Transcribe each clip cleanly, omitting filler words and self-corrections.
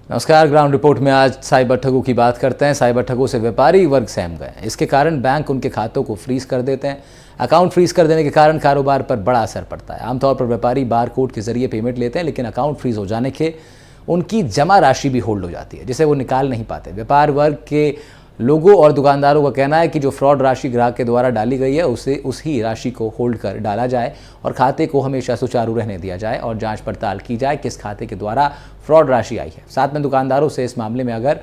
नमस्कार। Ground report में आज साइबर ठगों की बात करते हैं। साइबर ठगों से व्यापारी वर्ग सहम गए। इसके कारण बैंक उनके खातों को फ्रीज कर देते हैं। अकाउंट फ्रीज कर देने के कारण कारोबार पर बड़ा असर पड़ता है। आमतौर पर व्यापारी बार कोड के जरिए पेमेंट लेते हैं, लेकिन अकाउंट फ्रीज हो जाने के उनकी जमा राशि भी होल्ड हो जाती है, जिसे वो निकाल नहीं पाते। व्यापार वर्ग के लोगों और दुकानदारों का कहना है कि जो फ्रॉड राशि ग्राहक के द्वारा डाली गई है उसे उसी राशि को होल्ड कर डाला जाए और खाते को हमेशा सुचारू रहने दिया जाए और जांच पड़ताल की जाए किस खाते के द्वारा फ्रॉड राशि आई है। साथ में दुकानदारों से इस मामले में अगर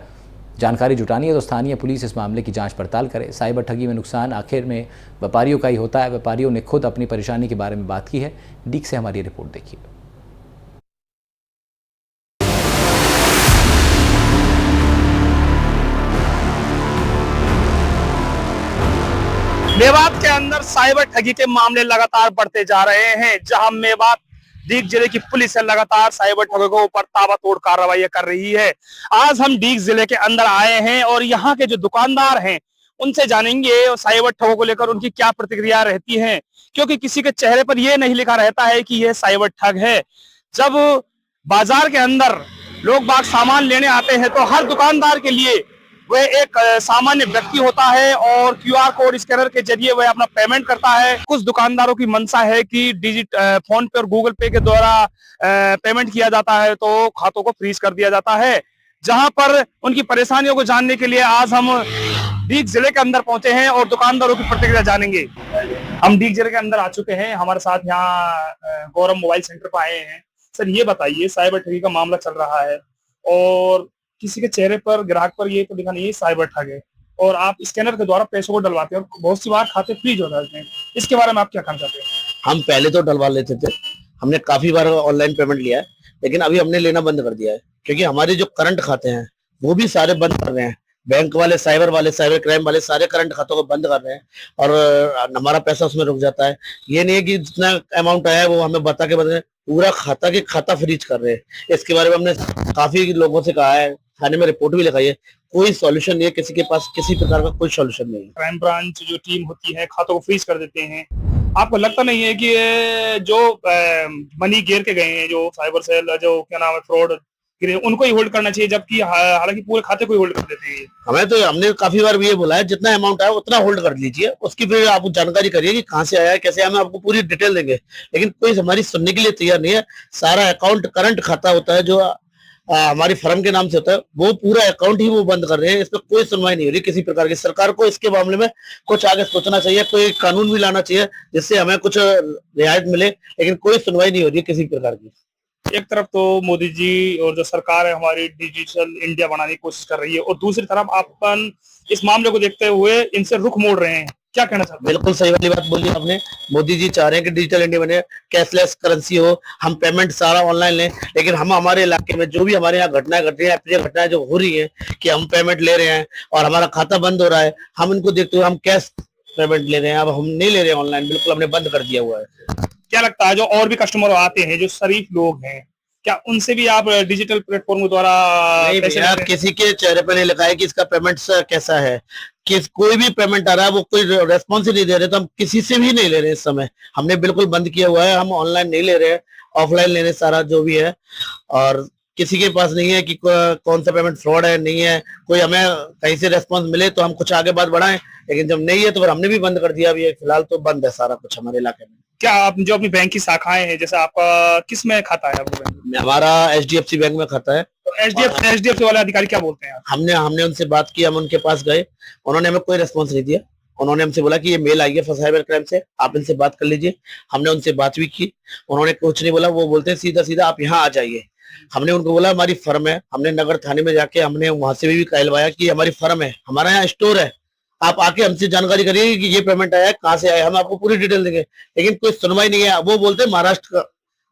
जानकारी जुटानी है तो स्थानीय पुलिस इस मामले की जांच पड़ताल करे। साइबर ठगी में नुकसान आखिर में व्यापारियों का ही होता है। व्यापारियों ने खुद अपनी परेशानी के बारे में बात की है। डीक से हमारी रिपोर्ट देखिए। मेवात के अंदर साइबर ठगी के मामले लगातार बढ़ते जा रहे हैं। जहां मेवात डीग जिले की पुलिस है लगातार साइबर ठगों के ऊपर ताबड़तोड़ कार्रवाई कर रही है। आज हम डीग जिले के अंदर आए हैं और यहाँ के जो दुकानदार हैं उनसे जानेंगे और साइबर ठगों को लेकर उनकी क्या प्रतिक्रिया रहती है, क्योंकि किसी के चेहरे पर यह नहीं लिखा रहता है कि यह साइबर ठग है। जब बाजार के अंदर लोग बाग सामान लेने आते हैं तो हर दुकानदार के लिए वह एक सामान्य व्यक्ति होता है और क्यूआर कोड स्कैनर के जरिए वह अपना पेमेंट करता है। कुछ दुकानदारों की मंशा है कि फोन पे और गूगल पे के द्वारा पेमेंट किया जाता है तो खातों को फ्रीज कर दिया जाता है। जहां पर उनकी परेशानियों को जानने के लिए आज हम डीग जिले के अंदर पहुंचे हैं और दुकानदारों की प्रतिक्रिया जानेंगे। हम डीग जिले के अंदर आ चुके हैं। हमारे साथ यहाँ गौरव मोबाइल सेंटर पर आए हैं। सर ये बताइए, साइबर ठगी का मामला चल रहा है और किसी के चेहरे पर ग्राहक पर ये तो लिखा नहीं है साइबर ठग है और आप स्कैनर के द्वारा पैसों को डलवाते हैं और बहुत सी बार खाते फ्रीज हो जाते हैं। इसके बारे में आप क्या कहना चाहते हैं? हम पहले तो डलवा लेते थे, हमने काफी बार ऑनलाइन पेमेंट लिया है, लेकिन अभी हमने लेना बंद कर दिया है क्योंकि हमारे जो करंट खाते हैं वो भी सारे बंद कर रहे हैं। बैंक वाले, साइबर क्राइम वाले सारे करंट खातों को बंद कर रहे हैं और हमारा पैसा उसमें रुक जाता है। ये नहीं है कि जितना अमाउंट आया है वो हमें बता के बता, पूरा खाता के खाता फ्रीज कर रहे हैं। इसके बारे में हमने काफी लोगों से कहा है, थाने में रिपोर्ट भी लिखाई है, कोई सॉल्यूशन नहीं है। किसी के पास किसी प्रकार का कोई सॉल्यूशन नहीं है। क्राइम ब्रांच जो टीम होती है खातों को फ्रीज कर देते हैं। आपको लगता नहीं है कि ये जो मनी गिर के गए हैं, जो साइबर सेल, जो क्या नाम है फ्रॉड गिरे, उनको ही होल्ड करना चाहिए, जबकि हालांकि पूरे खाते को ही होल्ड कर देते हैं? हमने काफी बार ये बोला है, जितना अमाउंट आया उतना होल्ड कर लीजिए, उसकी फिर आप जानकारी करिए कि कहाँ से आया है, कैसे आया, हम आपको पूरी डिटेल देंगे। लेकिन कोई हमारी सुनने के लिए तैयार नहीं है। सारा अकाउंट करंट खाता होता है जो हमारी फर्म के नाम से होता है, वो पूरा अकाउंट ही वो बंद कर रहे हैं। इस पर कोई सुनवाई नहीं हो रही किसी प्रकार की। सरकार को इसके मामले में कुछ आगे सोचना चाहिए, कोई कानून भी लाना चाहिए जिससे हमें कुछ रियायत मिले, लेकिन कोई सुनवाई नहीं हो रही किसी प्रकार की। एक तरफ तो मोदी जी और जो सरकार है हमारी डिजिटल इंडिया बनाने की कोशिश कर रही है और दूसरी तरफ अपन इस मामले को देखते हुए इनसे रुख मोड़ रहे हैं। क्या कहना चाहते हैं? बिल्कुल सही वाली बात बोली आपने। मोदी जी चाह रहे हैं कि डिजिटल इंडिया बने, कैशलेस करेंसी हो, हम पेमेंट सारा ऑनलाइन लें, लेकिन हम हमारे इलाके में जो भी हमारे यहाँ घटनाएं घट रही है, घटनाएं जो हो रही है कि हम पेमेंट ले रहे हैं और हमारा खाता बंद हो रहा है, हम इनको देखते हुए हम कैश पेमेंट ले रहे हैं। अब हम नहीं ले रहे हैं ऑनलाइन, बिल्कुल हमने बंद कर दिया हुआ है। क्या लगता है जो और भी कस्टमर आते हैं जो शरीफ लोग हैं, क्या उनसे भी आप डिजिटल प्लेटफॉर्म द्वारा यार किसी के चेहरे पर नहीं लिखा है कि इसका पेमेंट कैसा है, कोई भी पेमेंट आ रहा है वो कोई रेस्पॉन्स ही नहीं दे रहे, तो हम किसी से भी नहीं ले रहे। इस समय हमने बिल्कुल बंद किया हुआ है, हम ऑनलाइन नहीं ले रहे हैं, ऑफलाइन ले रहे सारा जो भी है। और किसी के पास नहीं है कि कौन सा पेमेंट फ्रॉड है, नहीं है। कोई हमें कहीं से रेस्पॉन्स मिले तो हम कुछ आगे बात बढ़ाएं, लेकिन जब नहीं है तो फिर हमने भी बंद कर दिया। अभी फिलहाल तो बंद है सारा कुछ हमारे इलाके में। क्या आप जो अपनी बैंक की शाखाएं हैं, जैसे आपका किस में खाता है? आपको बैंक में? हमारा HDFC बैंक में खाता है। तो HDFC वाले अधिकारी क्या बोलते हैं? हमने उनसे बात की, हम उनके पास गए, उन्होंने हमें कोई रेस्पॉन्स नहीं दिया। उन्होंने हमसे बोला कि ये मेल आई है साइबर क्राइम से, आप इनसे बात कर लीजिए। हमने उनसे बात भी की, उन्होंने कुछ नहीं बोला। वो बोलते हैं सीधा सीधा आप यहाँ आ जाइए। हमने उनको बोला हमारी फर्म है, हमने नगर थाने में जाके हमने वहां से भी कहलवाया कि हमारी फर्म है, हमारा यहाँ स्टोर है, आप आके हमसे जानकारी करिए कि ये पेमेंट आया है, कहाँ से आया, हम आपको पूरी डिटेल देंगे। लेकिन कोई सुनवाई नहीं है। वो बोलते हैं महाराष्ट्र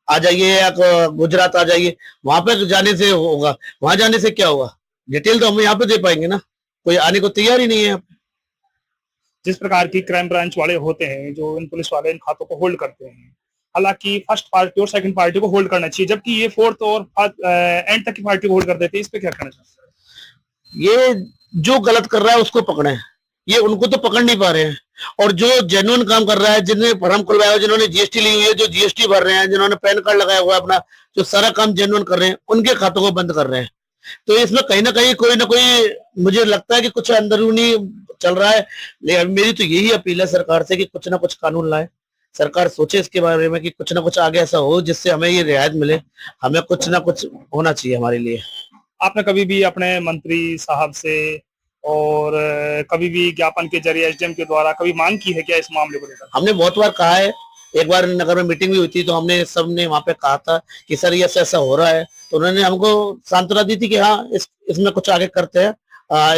आ जाइए या गुजरात आ जाइए, वहां पर जाने से होगा। वहां जाने से क्या होगा? डिटेल तो हम यहाँ पे दे पाएंगे ना, कोई आने को तैयार ही नहीं है। जिस प्रकार की क्राइम ब्रांच वाले होते हैं जो इन पुलिस वाले इन खातों को होल्ड करते हैं, हालांकि फर्स्ट पार्टी और सेकंड पार्टी को होल्ड करना चाहिए, जबकि ये फोर्थ और एंड तक की पार्टी को होल्ड कर देते हैं। इस पे क्या कहना चाहते हैं? ये जो गलत कर रहा है उसको पकड़े, ये उनको तो पकड़ नहीं पा रहे हैं। और जो जेन्युइन काम कर रहा है, जिन्होंने फर्म खुलवाया, जिन्होंने GST ली हुई है, जो GST भर रहे हैं, जिन्होंने पैन कार्ड लगाया हुआ है अपना, जो सारा काम जेन्युइन कर रहे हैं, उनके खातों को बंद कर रहे हैं। तो इसमें कहीं ना कहीं कोई ना कोई मुझे लगता है कि कुछ अंदरूनी चल रहा है। लेकिन मेरी तो यही अपील है सरकार से कि कुछ ना कुछ कानून लाए, सरकार सोचे इसके बारे में कि कुछ ना कुछ आगे ऐसा हो जिससे हमें ये रियायत मिले। हमें कुछ ना कुछ होना चाहिए हमारे लिए। आपने कभी भी अपने मंत्री साहब से और कभी भी ज्ञापन के जरिए एसडीएम के द्वारा कभी मांग की है क्या इस मामले को लेकर? हमने बहुत बार कहा है। एक बार नगर में मीटिंग भी हुई थी तो हमने सबने वहां पे कहा था कि सर ये ऐसा हो रहा है, तो उन्होंने हमको सांत्वना दी थी कि हाँ इसमें कुछ आगे करते हैं,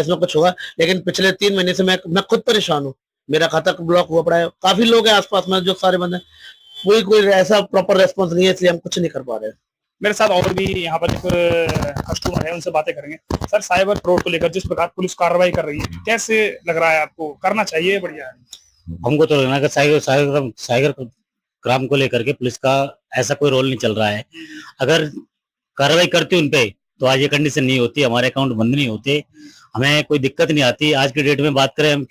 इसमें कुछ होगा। लेकिन पिछले 3 महीने से मैं खुद परेशान हूँ। मेरा खाता ब्लॉक हुआ पड़ा है, काफी लोग हैं आसपास में जो सारे बंद हैं, कोई ऐसा प्रॉपर रेस्पॉन्स नहीं है, इसलिए हम कुछ नहीं कर पा रहे हैं। मेरे साथ और भी यहाँ पर एक कस्टमर है, उनसे बातें करेंगे। सर, साइबर फ्रॉड को लेकर जिस प्रकार पुलिस कार्रवाई कर रही है, कैसे लग रहा है आपको? करना चाहिए? बढ़िया है। हमको तो लगना है कि साइबर क्राइम को लेकर के पुलिस का ऐसा कोई रोल नहीं चल रहा है। अगर कार्रवाई करती उन पे तो आज ये कंडीशन नहीं होती, हमारे अकाउंट बंद नहीं होते, हमें कोई दिक्कत नहीं आती। आज की डेट में बात करें हम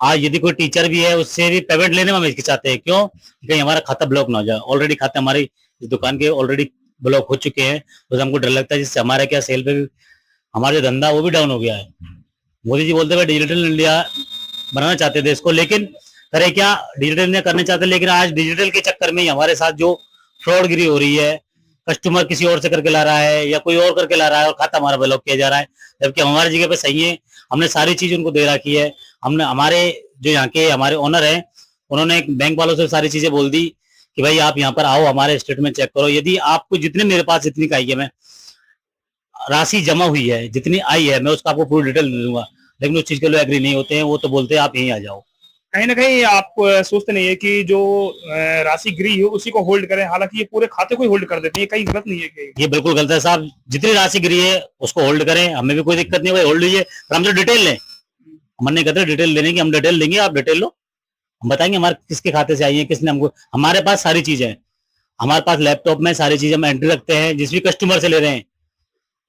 आज यदि कोई टीचर भी है उससे भी पेमेंट लेने में हम हिचकिचाते हैं। क्यों? कहीं हमारा खाता ब्लॉक ना हो जाए। ऑलरेडी खाते हमारी इस दुकान के ऑलरेडी ब्लॉक हो चुके हैं, तो हमको डर लगता है जिससे हमारे क्या सेल पे भी हमारा जो धंधा वो भी डाउन हो गया है। मोदी जी बोलते हुए डिजिटल इंडिया बनाना चाहते थे इसको, लेकिन करे क्या? डिजिटल इंडिया करने चाहते, लेकिन आज डिजिटल के चक्कर में ही हमारे साथ जो फ्रॉडगिरी हो रही है, कस्टमर किसी और से करके ला रहा है या कोई और करके ला रहा है और खाता हमारा ब्लॉक किया जा रहा है, जबकि हमारी जगह पे सही है। हमने सारी चीज उनको दे रखी है। हमने हमारे जो यहाँ के हमारे ओनर हैं उन्होंने बैंक वालों से सारी चीजें बोल दी कि भाई आप यहाँ पर आओ, हमारे स्टेटमेंट चेक करो, यदि आपको जितने मेरे पास जितनी का आई है, मैं राशि जमा हुई है जितनी आई है मैं उसका आपको पूरी डिटेल दे दूंगा। लेकिन उस चीज के लोग एग्री नहीं होते हैं, वो तो बोलते हैं आप यहीं आ जाओ। कहीं ना कहीं आप सोचते नहीं है कि जो राशि गिरी है उसी को होल्ड करें, हालांकि ये पूरे खाते को ही होल्ड कर देते हैं, कहीं गलत नहीं है कि? ये बिल्कुल गलत है साहब। जितनी राशि गिरी है उसको होल्ड करें, हमें भी कोई दिक्कत नहीं है, होल्ड लीजिए, पर हम तो डिटेल लें। हम नहीं कहते डिटेल लेने की, हम डिटेल देंगे, आप डिटेल लो, हम बताएंगे हमारे किसके खाते से आई है, किसने हमको। हमारे पास सारी चीजें हैं, हमारे पास लैपटॉप में सारी चीजें हम एंट्री रखते हैं, जिस भी कस्टमर से ले रहे हैं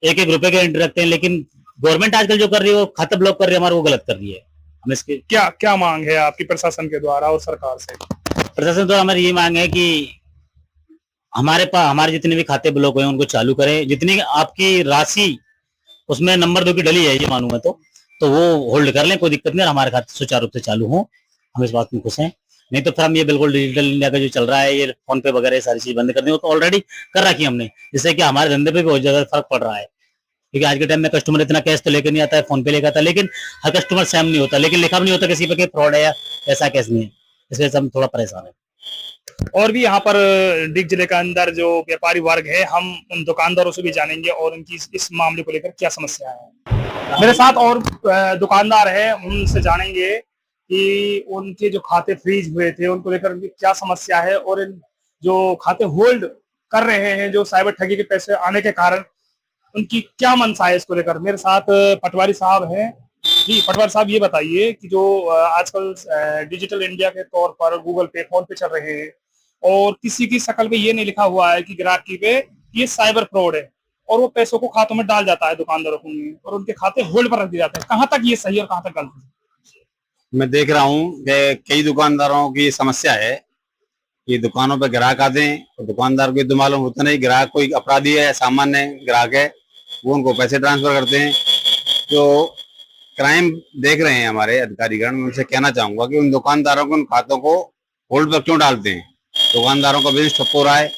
1-1 रुपए के एंट्री रखते हैं। लेकिन गवर्नमेंट आजकल जो कर रही है वो खाता ब्लॉक कर रही है हमारा, वो गलत कर रही है। हम इसके क्या क्या मांग है आपकी प्रशासन के द्वारा और सरकार से? प्रशासन द्वारा हमारी ये मांग है कि हमारे पास हमारे जितने भी खाते ब्लॉक हुए उनको चालू करें। जितनी आपकी राशि उसमें नंबर 2 की डली है ये मानूं मैं तो वो होल्ड कर लें, कोई दिक्कत नहीं, हमारे खाते सुचारू रूप से चालू हो, हम इस बात में खुश हैं। नहीं तो फिर हम ये बिल्कुल डिजिटल इंडिया का जो चल रहा है, ये फोन पे वगैरह सारी चीज बंद कर देंगे, तो ऑलरेडी कर रखी हमने, जिससे कि हमारे धंधे पे भी बहुत ज्यादा फर्क पड़ रहा है। क्योंकि आज के टाइम में कस्टमर इतना कैश तो लेकर नहीं आता है, फोन पे लेकर आता है, लेकिन हर कस्टमर सेम नहीं होता, लेकिन लिखा भी नहीं होता किसी पे फ्रॉड है या ऐसा कैश नहीं है, इस वजह से हम थोड़ा परेशान है। और भी यहाँ पर डीग जिले के अंदर जो व्यापारी वर्ग है, हम उन दुकानदारों से भी जानेंगे और उनकी इस मामले को लेकर क्या समस्या है। मेरे साथ और दुकानदार है, उनसे जानेंगे कि उनके जो खाते फ्रीज हुए थे उनको लेकर क्या समस्या है, और जो खाते होल्ड कर रहे हैं जो साइबर ठगी के पैसे आने के कारण, उनकी क्या मंशा है इसको लेकर। मेरे साथ पटवारी साहब हैं। जी पटवारी साहब, ये बताइए कि जो आजकल डिजिटल इंडिया के तौर पर गूगल पे, फोन पे चल रहे हैं और किसी की शक्ल पे ये नहीं लिखा हुआ है कि ग्राहकी पे ये साइबर फ्रॉड है, और वो पैसों को खातों में डाल जाता है दुकानदारों को और उनके खाते होल्ड पर रख दिए जाते हैं। कहाँ तक ये सही और कहाँ तक गलत है? मैं देख रहा हूँ कि कई दुकानदारों की समस्या है कि दुकानों पे ग्राहक आते हैं और दुकानदार को तो मालूम होता नहीं ग्राहक कोई अपराधी है, सामान्य ग्राहक है, वो उनको पैसे ट्रांसफर करते हैं। तो क्राइम देख रहे हैं हमारे अधिकारीगण, मैं उनसे कहना चाहूंगा कि उन दुकानदारों को उन खातों को होल्ड पर क्यों डालते हैं। दुकानदारों का बिजनेस ठप हो रहा है,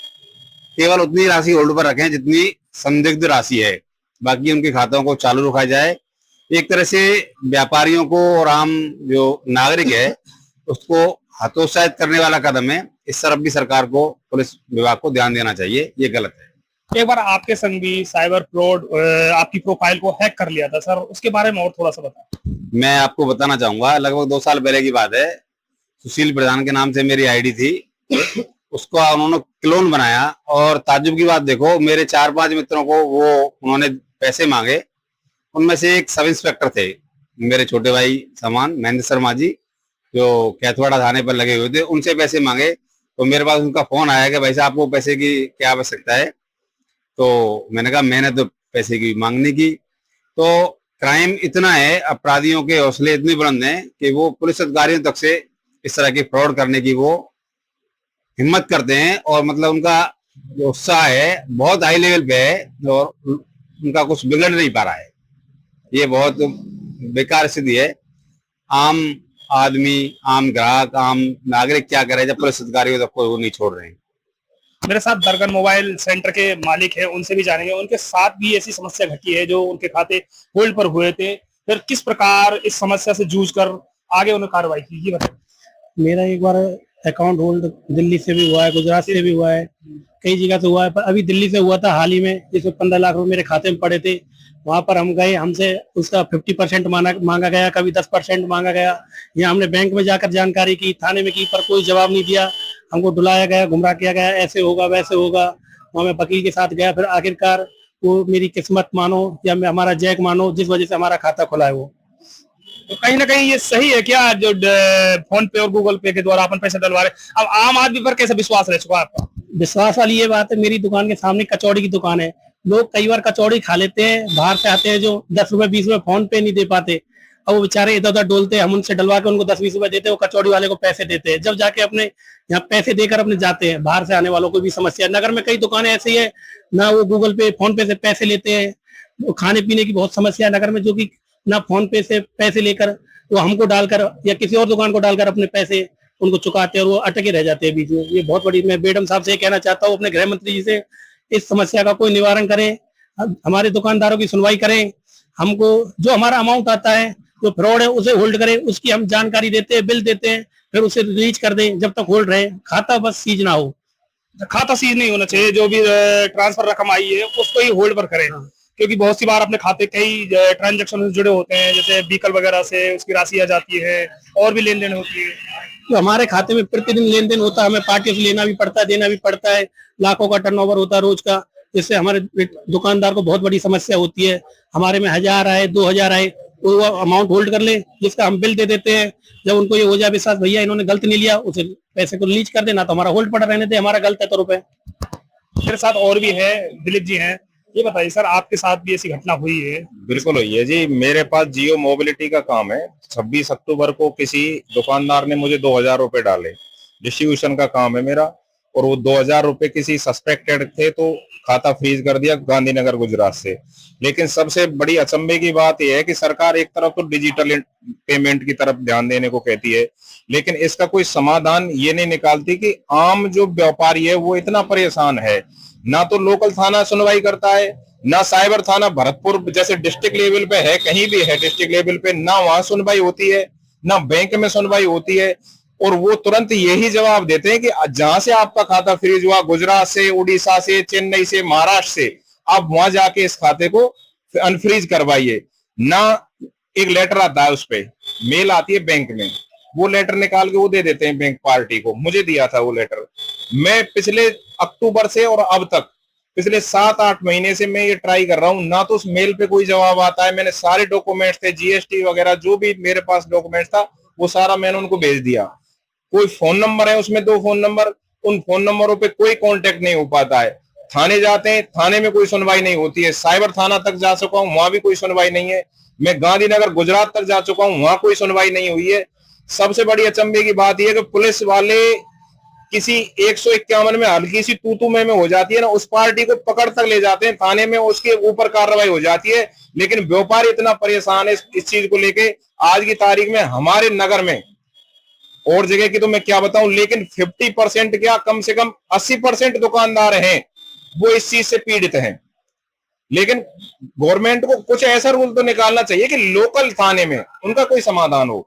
केवल उतनी राशि होल्ड पर रखें जितनी संदिग्ध राशि है, बाकी उनके खातों को चालू रखा जाए। एक तरह से व्यापारियों को और आम जो नागरिक है उसको हतोत्साहित करने वाला कदम है। इस तरफ भी सरकार को, पुलिस विभाग को ध्यान देना चाहिए, ये गलत है। एक बार आपके संग भी साइबर फ्रॉड आपकी प्रोफाइल को हैक कर लिया था सर, उसके बारे में और थोड़ा सा बताएं। मैं आपको बताना चाहूंगा, लगभग 2 साल पहले की बात है। सुशील प्रधान के नाम से मेरी आईडी थी, उसको उन्होंने क्लोन बनाया और ताज्जुब की बात देखो, मेरे 4-5 मित्रों को वो उन्होंने पैसे मांगे। उनमें से एक सब इंस्पेक्टर थे, मेरे छोटे भाई समान महेंद्र शर्मा जी, जो कैथवाड़ा थाने पर लगे हुए थे, उनसे पैसे मांगे। तो मेरे पास उनका फोन आया कि भाई साहब आपको पैसे की क्या आवश्यकता है। तो मैंने कहा मैंने तो पैसे की मांगने की। तो क्राइम इतना है, अपराधियों के हौसले इतने बुलंद हैं कि वो पुलिस अधिकारियों तक से इस तरह की फ्रॉड करने की वो हिम्मत करते हैं, और मतलब उनका जो उत्साह है बहुत हाई लेवल पे है। और उनका कुछ बिगड़ नहीं पा रहा है। ये बहुत बेकार स्थिति है। आम आदमी, आम ग्राहक, आम नागरिक क्या करे जब पुलिस अधिकारी को कोई वो नहीं छोड़ रहे हैं। मेरे साथ दरगन मोबाइल सेंटर के मालिक हैं, उनसे भी जानेंगे उनके साथ भी ऐसी समस्या घटी है जो उनके खाते होल्ड पर हुए थे, फिर किस प्रकार इस समस्या से जूझकर आगे उन्होंने कार्रवाई की, ये बताइए। मेरा एक बार अकाउंट होल्ड दिल्ली से भी हुआ है, गुजरात से भी हुआ है, कई जगह से हुआ है, पर अभी दिल्ली से हुआ था हाल ही में, जिसमें 15 लाख रुपए मेरे खाते में पड़े थे। वहां पर हम गए, हमसे उसका 50% मांगा गया, कभी 10% मांगा गया। यहाँ हमने बैंक में जाकर जानकारी की, थाने में की, पर कोई जवाब नहीं दिया। हमको डुलाया गया, गुमराह किया गया, ऐसे होगा वैसे होगा। वहां मैं वकील के साथ गया, फिर आखिरकार वो मेरी किस्मत मानो या मैं हमारा जैक मानो, जिस वजह से हमारा खाता खुला है। वो तो कहीं ना कहीं ये सही है क्या जो फोन पे और गूगल पे के द्वारा अपन पैसे डलवा रहे? अब आम आदमी पर कैसे विश्वास रह चुका है आपका? विश्वास वाली ये बात है, मेरी दुकान के सामने कचौड़ी की दुकान है, लोग कई बार कचौड़ी खा लेते हैं, बाहर से आते हैं जो 10 रुपए 20 रुपए फोन पे नहीं दे पाते, अब वो बेचारे इधर उधर डोलते हैं, हम उनसे डलवा के उनको 10-20 रुपए देते हैं, वो कचौड़ी वाले को पैसे देते हैं, जब जाके अपने यहाँ पैसे देकर अपने जाते हैं। बाहर से आने वालों को भी समस्या, नगर में कई दुकानें ऐसी है ना, वो गूगल पे फोन पे से पैसे लेते हैं। वो खाने पीने की बहुत समस्या है नगर में, जो कि ना फोन पे से पैसे लेकर वो हमको डालकर या किसी और दुकान को डालकर अपने पैसे उनको चुकाते हैं और वो अटके रह जाते हैं बीच में। ये बहुत बड़ी, मैं बेडम साहब से ये कहना चाहता हूँ, अपने गृह मंत्री जी से इस समस्या का कोई निवारण करें, हमारे दुकानदारों की सुनवाई करें। हमको जो हमारा अमाउंट आता है, जो फ्रॉड है उसे होल्ड करें, उसकी हम जानकारी देते हैं, बिल देते हैं, फिर उसे रिलीज कर दें जब तक होल्ड रहे, खाता बस सीज ना हो। खाता सीज नहीं होना चाहिए, जो भी ट्रांसफर रकम आई है उसको ही होल्ड पर करें। क्योंकि बहुत सी बार अपने खाते कई ट्रांजैक्शन जुड़े होते हैं, जैसे व्हीकल वगैरह से उसकी राशि आ जाती है और भी लेन देन होती है। तो हमारे खाते में प्रतिदिन लेन देन होता है, हमें पार्टियों से लेना भी पड़ता है, देना भी पड़ता है, लाखों का टर्नओवर होता है रोज का, जिससे हमारे दुकानदार को बहुत बड़ी समस्या होती है। हमारे में 1000 आए 2000 आए, वो अमाउंट होल्ड कर ले, जिसका हम बिल दे देते हैं। जब उनको ये हो जाए विश्वास, भैया इन्होंने गलत नहीं लिया, उसे पैसे को रिलीज कर देना, तो हमारा होल्ड पड़ा रहने दे, हमारा गलत है तो रुपए। मेरे साथ और भी है, दिलीप जी हैं, ये बताइए सर, आपके साथ भी ऐसी घटना हुई है? बिल्कुल हुई है जी। मेरे पास जियो मोबिलिटी का काम है। 26 अक्टूबर को किसी दुकानदार ने मुझे 2000 रुपए डाले, डिस्ट्रीब्यूशन का काम है मेरा, और वो 2000 रुपए किसी सस्पेक्टेड थे, तो खाता फ्रीज कर दिया गांधीनगर गुजरात से। लेकिन सबसे बड़ी अचंभे की बात यह है कि सरकार एक तरफ तो डिजिटल पेमेंट की तरफ ध्यान देने को कहती है, लेकिन इसका कोई समाधान ये नहीं निकालती कि आम जो व्यापारी है वो इतना परेशान है, ना तो लोकल थाना सुनवाई करता है, ना साइबर थाना भरतपुर जैसे डिस्ट्रिक्ट लेवल पे है, कहीं भी है डिस्ट्रिक्ट लेवल पे, ना वहां सुनवाई होती है, ना बैंक में सुनवाई होती है, और वो तुरंत यही जवाब देते हैं कि जहां से आपका खाता फ्रीज हुआ, गुजरात से, उड़ीसा से, चेन्नई से, महाराष्ट्र से, आप वहां जाके इस खाते को अनफ्रीज करवाइए। ना एक लेटर आता है, उस पे मेल आती है बैंक में, वो लेटर निकाल के वो दे देते हैं बैंक पार्टी को। मुझे दिया था वो लेटर, मैं पिछले अक्टूबर से और अब तक पिछले 7-8 महीने से मैं ये ट्राई कर रहा हूँ, ना तो उस मेल पे कोई जवाब आता है। मैंने सारे डॉक्यूमेंट्स थे, जीएसटी वगैरह जो भी मेरे पास डॉक्यूमेंट्स था, वो सारा मैंने उनको भेज दिया। कोई फोन नंबर है उसमें, 2 फोन नंबर, उन फोन नंबरों पे कोई कांटेक्ट नहीं हो पाता है। थाने जाते हैं, थाने में कोई सुनवाई नहीं होती है। साइबर थाना तक जा चुका हूँ, वहां भी कोई सुनवाई नहीं है। मैं गांधीनगर गुजरात तक जा चुका हूँ, वहां कोई सुनवाई नहीं हुई है। सबसे बड़ी अचंभे की बात यह है कि पुलिस वाले किसी 151 में हल्की सी तू में हो जाती है ना, उस पार्टी को पकड़ तक ले जाते हैं थाने में, उसके ऊपर कार्रवाई हो जाती है। लेकिन व्यापारी इतना परेशान है इस चीज को लेके, आज की तारीख में हमारे नगर में, और जगह की तो मैं क्या बताऊं, लेकिन 50% क्या, कम से कम 80% दुकानदार हैं वो इस चीज से पीड़ित हैं। लेकिन गवर्नमेंट को कुछ ऐसा रूल तो निकालना चाहिए कि लोकल थाने में उनका कोई समाधान हो।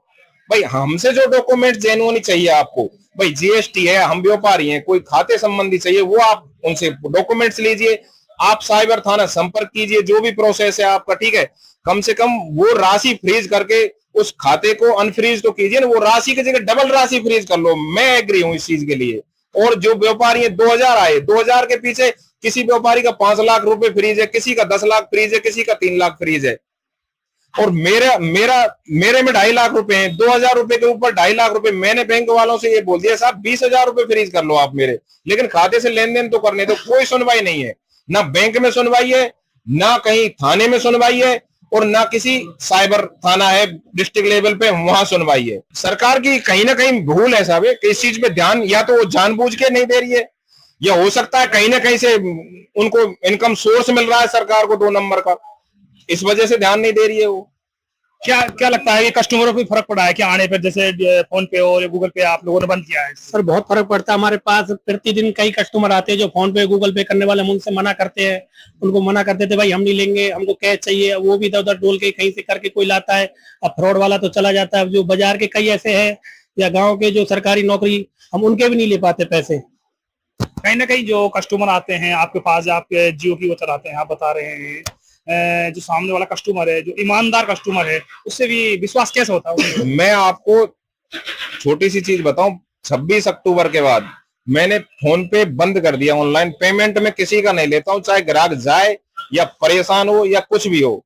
भाई हमसे जो डॉक्यूमेंट जेन्युइन चाहिए आपको, भाई जीएसटी है, हम व्यापारी हैं, कोई खाते संबंधी चाहिए, वो आप उनसे डॉक्यूमेंट्स लीजिए, आप साइबर थाना संपर्क कीजिए, जो भी प्रोसेस है आपका, ठीक है, कम से कम वो राशि फ्रीज करके उस खाते को अनफ्रीज तो कीजिए ना, वो राशि की जगह डबल राशि फ्रीज कर लो। मैं एग्री हूं इस चीज के लिए। और जो व्यापारी है 2000 आए, 2000 के पीछे किसी व्यापारी का 5 लाख रुपए फ्रीज है, किसी का 10 लाख फ्रीज है, किसी का 3 लाख फ्रीज है, और मेरे में 2.5 लाख रुपए हैं। 2000 रुपए के ऊपर 2.5 लाख रुपए मैंने बैंक वालों से ये बोल दिया, साहब 20,000 रुपए फ्रीज कर लो आप मेरे, लेकिन खाते से लेन देन तो करने दो। कोई सुनवाई नहीं है, ना बैंक में सुनवाई है, ना कहीं थाने में सुनवाई है, और ना किसी साइबर थाना है डिस्ट्रिक्ट लेवल पे, वहां सुनवाई है। सरकार की कहीं ना कहीं भूल है साहब, इस चीज पे ध्यान, या तो वो जानबूझ के नहीं दे रही है, या हो सकता है कहीं ना कहीं से उनको इनकम सोर्स मिल रहा है सरकार को 2 नंबर का, इस वजह से ध्यान नहीं दे रही है वो। क्या क्या लगता है कि कस्टमरों को फर्क पड़ा है क्या आने पर, जैसे फोन पे और गूगल पे आप लोगों ने बंद किया है? सर बहुत फर्क पड़ता है। हमारे पास प्रतिदिन कई कस्टमर आते हैं जो फोन पे गूगल पे करने वाले, हम उनसे मना करते हैं, उनको मना करते थे भाई हम नहीं लेंगे, हमको कैश चाहिए। वो भी इधर उधर डोल के कहीं से करके कोई लाता है। अब फ्रॉड वाला तो चला जाता है। जो बाजार के कई ऐसे हैं या गाँव के जो सरकारी नौकरी, हम उनके भी नहीं ले पाते पैसे। कहीं ना कहीं जो कस्टमर आते हैं आपके पास, आपके जियो की वो चलाते हैं, आप बता रहे हैं, जो सामने वाला कस्टमर है, जो ईमानदार कस्टमर है, उससे भी विश्वास कैसे होता है? मैं आपको छोटी सी चीज बताऊं, 26 अक्टूबर के बाद मैंने फोन पे बंद कर दिया। ऑनलाइन पेमेंट में किसी का नहीं लेता हूं, चाहे ग्राहक जाए या परेशान हो या कुछ भी हो,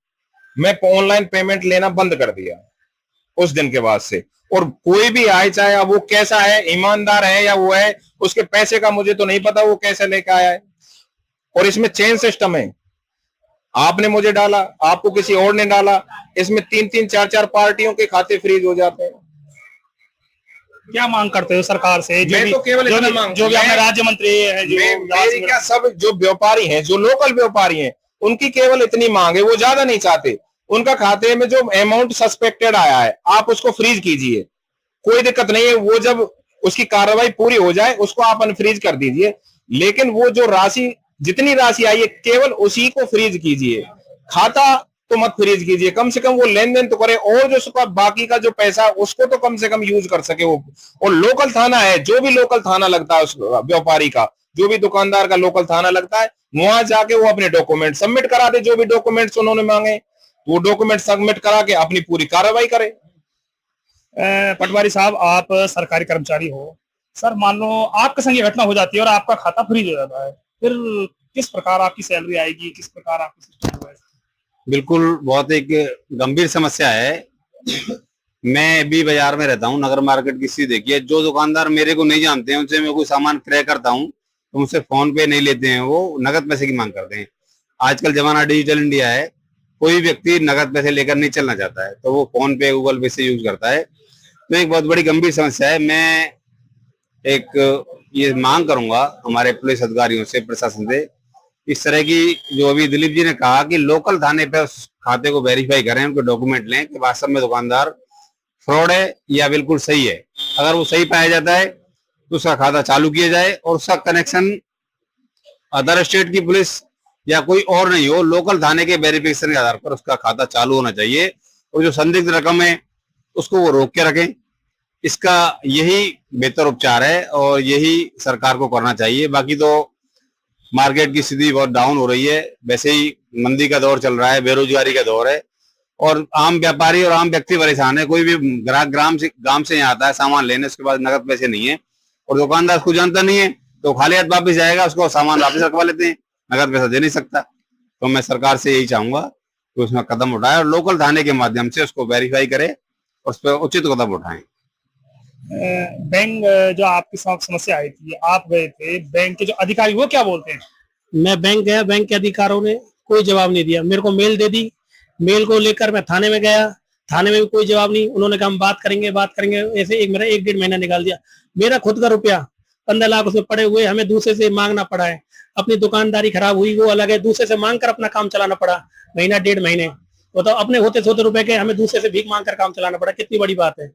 मैं ऑनलाइन पेमेंट लेना बंद कर दिया उस दिन के बाद से। और कोई भी आए, चाहे वो कैसा है, ईमानदार है या वो है, उसके पैसे का मुझे तो नहीं पता वो कैसे लेके आया है। और इसमें चेन सिस्टम है, आपने मुझे डाला, आपको किसी और ने डाला, इसमें 3-3 4-4 पार्टियों के खाते फ्रीज हो जाते हैं। क्या मांग करते हो सरकार से? मैं तो केवल इतना मांग, जो भी अपने राज्य मंत्री है, मेरी क्या, सब जो व्यापारी हैं, जो लोकल व्यापारी हैं, उनकी केवल इतनी मांग है, वो ज्यादा नहीं चाहते। उनका खाते में जो अमाउंट सस्पेक्टेड आया है आप उसको फ्रीज कीजिए, कोई दिक्कत नहीं है। वो जब उसकी कार्रवाई पूरी हो जाए उसको आप अनफ्रीज कर दीजिए, लेकिन वो जो राशि, जितनी राशि आई है केवल उसी को फ्रीज कीजिए। खाता तो मत फ्रीज कीजिए, कम से कम वो लेन देन तो करे, और जो उसका बाकी का जो पैसा उसको तो कम से कम यूज कर सके वो। और लोकल थाना है, जो भी लोकल थाना लगता है उस व्यापारी का, जो भी दुकानदार का लोकल थाना लगता है, वहां जाके वो अपने डॉक्यूमेंट सबमिट करा दे, जो भी डॉक्यूमेंट्स उन्होंने मांगे वो डॉक्यूमेंट सबमिट करा के अपनी पूरी कार्रवाई करे। पटवारी साहब, आप सरकारी कर्मचारी हो, सर मान लो आपके संग ये घटना हो जाती है और आपका खाता फ्रीज हो जाता है, फिर किस प्रकार आपकी सैलरी आएगी, किस प्रकार आपका सिस्टम होगा? बिल्कुल, बहुत एक गंभीर समस्या है। मैं भी बाजार में रहता हूँ, नगर मार्केट की स्थिति देखिए। जो दुकानदार मेरे को नहीं जानते हैं, उनसे मैं कोई सामान क्रय करता हूँ तो मुझसे फोन पे नहीं लेते हैं, वो नगद पैसे की मांग करते हैं। आजकल जमाना डिजिटल इंडिया है, कोई व्यक्ति नगद पैसे लेकर नहीं चलना चाहता है, तो वो फोन पे गूगल पे से यूज करता है। तो एक बहुत बड़ी गंभीर समस्या है। मैं एक ये मांग करूंगा हमारे पुलिस अधिकारियों से, प्रशासन से, इस तरह की जो अभी दिलीप जी ने कहा कि लोकल थाने पे उस खाते को वेरीफाई करें, उनके डॉक्यूमेंट लें कि वास्तव में दुकानदार फ्रॉड है या बिल्कुल सही है। अगर वो सही पाया जाता है तो उसका खाता चालू किया जाए और उसका कनेक्शन अदर स्टेट की पुलिस या कोई और नहीं हो, लोकल थाने के वेरिफिकेशन के आधार पर उसका खाता चालू होना चाहिए। और जो संदिग्ध रकम है उसको वो रोक के रखें। इसका यही बेहतर उपचार है और यही सरकार को करना चाहिए। बाकी तो मार्केट की स्थिति बहुत डाउन हो रही है, वैसे ही मंदी का दौर चल रहा है, बेरोजगारी का दौर है और आम व्यापारी और आम व्यक्ति परेशान है। कोई भी ग्राहक गांव से यहाँ आता है सामान लेने, उसके बाद नगद पैसे नहीं है और दुकानदार को जानता नहीं है तो खाली हाथ वापस जाएगा, उसको सामान वापस रखवा लेते हैं, नगद पैसा दे नहीं सकता। तो मैं सरकार से यही चाहूंगा कि उसमें कदम उठाए और लोकल थाने के माध्यम से उसको वेरीफाई करे और उस पर उचित कदम उठाएं। बैंक जो आपके साथ समस्या आई थी, आप गए थे, बैंक के जो अधिकारी वो क्या बोलते हैं? मैं बैंक गया, बैंक के अधिकारियों ने कोई जवाब नहीं दिया। मेरे को मेल दे दी, मेल को लेकर मैं थाने में गया, थाने में भी कोई जवाब नहीं। उन्होंने कहा हम बात करेंगे, ऐसे मेरा 1-1.5 महीना निकाल दिया। मेरा खुद का रुपया 15 लाख उसमें पड़े हुए, हमें दूसरे से मांगना पड़ा है। अपनी दुकानदारी खराब हुई वो अलग है, दूसरे से मांग कर अपना काम चलाना पड़ा, महीना 1.5 महीने। वो तो अपने होते सोते रुपए के हमें दूसरे से भीख मांग कर काम चलाना पड़ा, कितनी बड़ी बात है।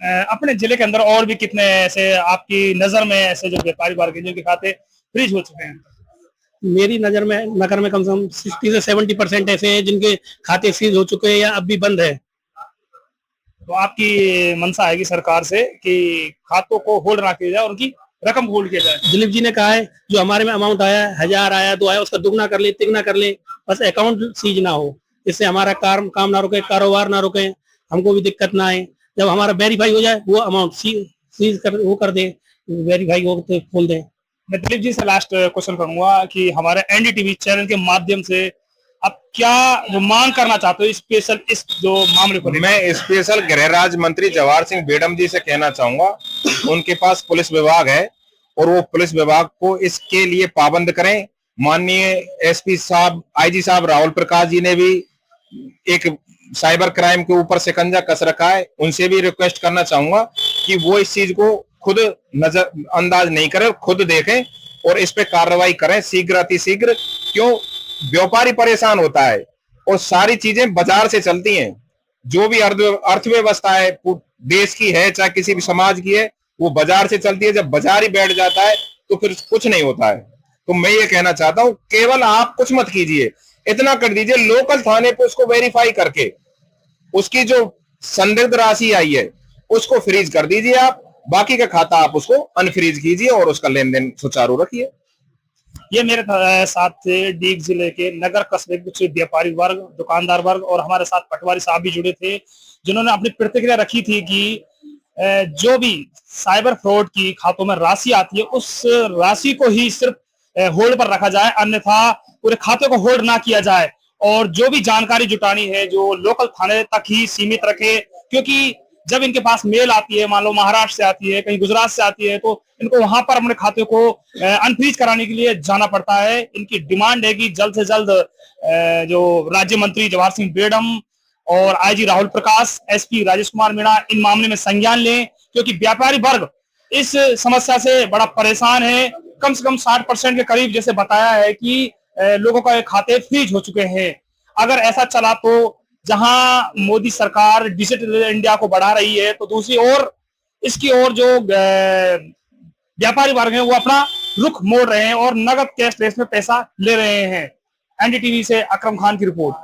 अपने जिले के अंदर और भी कितने ऐसे आपकी नजर में ऐसे जो व्यापारी वर्ग जिनके खाते फ्रीज हो चुके हैं? मेरी नजर में नगर में कम से कम 60 से 70% ऐसे हैं जिनके खाते फ्रीज हो चुके हैं या अब भी बंद है। तो आपकी मंशा आएगी सरकार से कि खातों को होल्ड ना किया जाए और उनकी रकम होल्ड किया जाए। दिलीप जी ने कहा है जो हमारे में अमाउंट आया, 1000 आया, 2 आया, उसका दुगना कर ले, तिगना कर ले, बस अकाउंट सीज ना हो। इससे हमारा काम ना रुके, कारोबार ना रुके, हमको भी दिक्कत ना आए। जब हमारा वेरीफाई हो जाए वो अमाउंट सीज कर दे, वेरीफाई हो तो खोल दे। मैं दिलीप जी से लास्ट क्वेश्चन करूंगा कि हमारे एनडीटीवी चैनल के माध्यम से आप क्या जो मांग करना चाहते हो स्पेशल इस जो मामले को? मैं स्पेशल गृह राज्य मंत्री जवाहर सिंह बेडम जी से कहना चाहूंगा, उनके पास पुलिस विभाग है और वो पुलिस विभाग को इसके लिए पाबंद करें। माननीय एसपी साहब, आईजी साहब राहुल प्रकाश जी ने भी एक साइबर क्राइम के ऊपर शिकंजा कस रखा है, उनसे भी रिक्वेस्ट करना चाहूंगा कि वो इस चीज को खुद नजर अंदाज नहीं करें, खुद देखें और इस पे कार्रवाई करें शीघ्र अतिशीघ्र। क्यों व्यापारी परेशान होता है और सारी चीजें बाजार से चलती हैं। जो भी अर्थव्यवस्था है देश की है चाहे किसी भी समाज की है, वो बाजार से चलती है। जब बाजार ही बैठ जाता है तो फिर कुछ नहीं होता है। तो मैं ये कहना चाहता हूं, केवल आप कुछ मत कीजिए, इतना कर दीजिए लोकल थाने पे उसको वेरीफाई करके उसकी जो संदिग्ध राशि आई है उसको फ्रीज कर दीजिए आप, बाकी का खाता आप उसको अनफ्रीज कीजिए और उसका लेन देन सुचारू रखिए। ये मेरे साथ थे डीग जिले के नगर कस्बे कुछ व्यापारी वर्ग, दुकानदार वर्ग और हमारे साथ पटवारी साहब भी जुड़े थे, जिन्होंने अपनी प्रतिक्रिया रखी थी कि जो भी साइबर फ्रॉड की खातों में राशि आती है उस राशि को ही सिर्फ होल्ड पर रखा जाए, अन्यथा पूरे खाते को होल्ड ना किया जाए। और जो भी जानकारी जुटानी है जो लोकल थाने तक ही सीमित रखे, क्योंकि जब इनके पास मेल आती है, मान लो महाराष्ट्र से आती है, कहीं गुजरात से आती है, तो इनको वहां पर अपने खाते को अनफ्रीज कराने के लिए जाना पड़ता है। इनकी डिमांड है कि जल्द से जल्द जो राज्य मंत्री जवाहर सिंह बेडम और आईजी राहुल प्रकाश, एसपी राजेश कुमार मीणा इन मामले में संज्ञान लें, क्योंकि व्यापारी वर्ग इस समस्या से बड़ा परेशान है। कम से कम 60% के करीब जैसे बताया है कि लोगों का खाते फ्रीज हो चुके हैं। अगर ऐसा चला तो जहां मोदी सरकार डिजिटल इंडिया को बढ़ा रही है, तो दूसरी ओर इसकी ओर जो व्यापारी वर्ग हैं वो अपना रुख मोड़ रहे हैं और नगद कैशलेस में पैसा ले रहे हैं। एनडीटीवी से अकरम खान की रिपोर्ट।